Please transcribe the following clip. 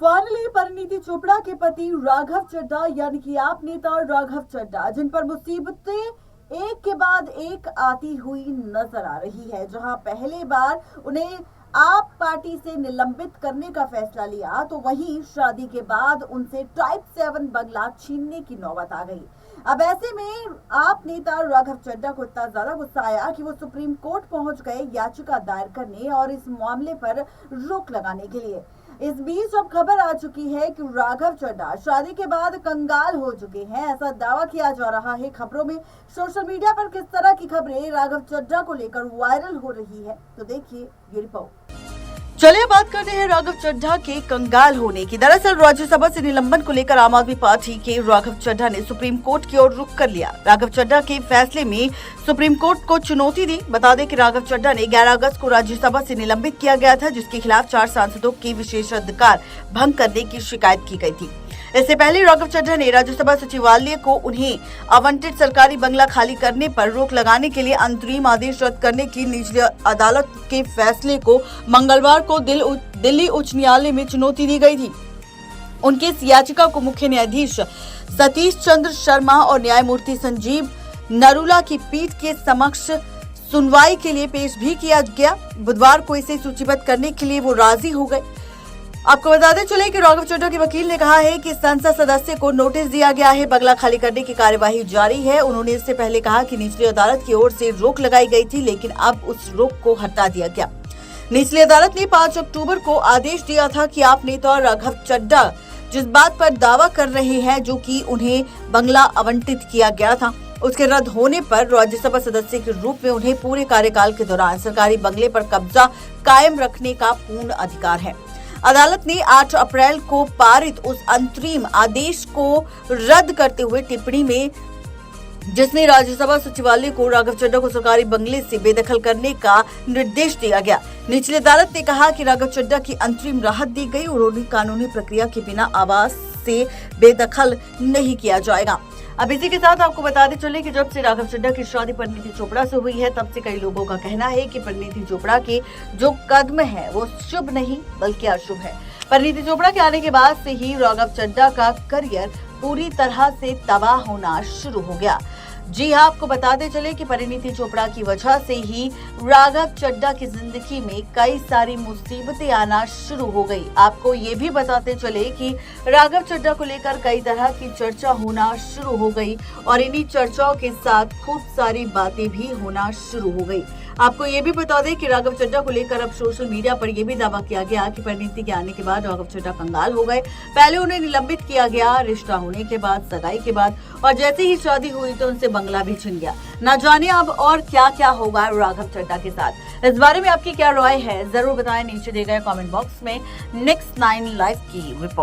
Finally Parineeti Chopra के पति राघव चड्ढा यानी कि आप नेता राघव चड्ढा, जिन पर मुसीबतें एक के बाद एक आती हुई नजर आ रही है। जहां पहले बार उन्हें आप पार्टी से निलंबित करने का फैसला लिया, तो वहीं शादी के बाद उनसे टाइप 7 बंगला छीनने की नौबत आ गई। अब ऐसे में आप नेता राघव चड्ढा को इतना ज्यादा गुस्सा आया कि वो सुप्रीम कोर्ट पहुंच गए याचिका दायर करने और इस मामले पर रोक लगाने के लिए। इस बीच अब खबर आ चुकी है कि राघव चड्ढा शादी के बाद कंगाल हो चुके हैं, ऐसा दावा किया जा रहा है। खबरों में सोशल मीडिया पर किस तरह की खबरें राघव चड्ढा को लेकर वायरल हो रही है, तो देखिए ये रिपोर्ट। चलिए बात करते हैं राघव चड्ढा के कंगाल होने की। दरअसल राज्यसभा से निलंबन को लेकर आम आदमी पार्टी के राघव चड्ढा ने सुप्रीम कोर्ट की ओर रुख कर लिया। राघव चड्ढा के फैसले में सुप्रीम कोर्ट को चुनौती दी। बता दें कि राघव चड्ढा ने 11 अगस्त को राज्यसभा से निलंबित किया गया था, जिसके खिलाफ 4 सांसदों के विशेषाधिकार भंग करने की शिकायत की गई थी। इससे पहले राघव चड्ढा ने राज्यसभा सचिवालय को उन्हें आवंटित सरकारी बंगला खाली करने पर रोक लगाने के लिए अंतरिम आदेश रद्द करने की निचली अदालत के फैसले को मंगलवार को दिल्ली उच्च न्यायालय में चुनौती दी गई थी। उनकी इस याचिका को मुख्य न्यायाधीश सतीश चंद्र शर्मा और न्यायमूर्ति संजीव नरूला की पीठ के समक्ष सुनवाई के लिए पेश भी किया गया। बुधवार को इसे सूचीबद्ध करने के लिए वो राजी हो गए। आपको बताते चले कि राघव चड्ढा के वकील ने कहा है कि संसद सदस्य को नोटिस दिया गया है, बंगला खाली करने की कार्यवाही जारी है। उन्होंने इससे पहले कहा कि निचली अदालत की ओर से रोक लगाई गई थी, लेकिन अब उस रोक को हटा दिया गया। निचली अदालत ने 5 अक्टूबर को आदेश दिया था कि आप नेता राघव चड्ढा जिस बात पर दावा कर रहे हैं, जो कि उन्हें बंगला आवंटित किया गया था, उसके रद्द होने पर राज्यसभा सदस्य के रूप में उन्हें पूरे कार्यकाल के दौरान सरकारी बंगले पर कब्जा कायम रखने का पूर्ण अधिकार है। अदालत ने 8 अप्रैल को पारित उस अंतरिम आदेश को रद्द करते हुए टिप्पणी में, जिसमें राज्यसभा सचिवालय को राघव चड्ढा को सरकारी बंगले से बेदखल करने का निर्देश दिया गया। निचली अदालत ने कहा कि राघव चड्ढा की अंतरिम राहत दी गई और उन्हें कानूनी प्रक्रिया के बिना आवास से बेदखल नहीं किया जाएगा। अब इसी के साथ आपको बताते चले कि जब से राघव चड्ढा की शादी परिणीति चोपड़ा से हुई है, तब से कई लोगों का कहना है कि परिणीति चोपड़ा के जो कदम है वो शुभ नहीं बल्कि अशुभ है। परिणीति चोपड़ा के आने के बाद से ही राघव चड्ढा का करियर पूरी तरह से तबाह होना शुरू हो गया। जी हाँ, आपको बताते चले कि परिणीति चोपड़ा की वजह से ही राघव चड्ढा की जिंदगी में कई सारी मुसीबतें आना शुरू हो गई। आपको ये भी बताते चले कि राघव चड्ढा को लेकर कई तरह की चर्चा होना शुरू हो गई और इन्हीं चर्चाओं के साथ खूब सारी बातें भी होना शुरू हो गई। आपको ये भी बता दें कि राघव चड्ढा को लेकर अब सोशल मीडिया पर यह भी दावा किया गया कि परिणीति के आने के बाद राघव चड्ढा कंगाल हो गए। पहले उन्हें निलंबित किया गया, रिश्ता होने के बाद, सगाई के बाद, और जैसे ही शादी हुई तो उनसे बंगला भी छिन गया। ना जाने अब और क्या क्या होगा राघव चड्ढा के साथ। इस बारे में आपकी क्या राय है, जरूर बताएं नीचे दिए गए कमेंट बॉक्स में। नेक्स्ट 9 लाइव की रिपोर्ट।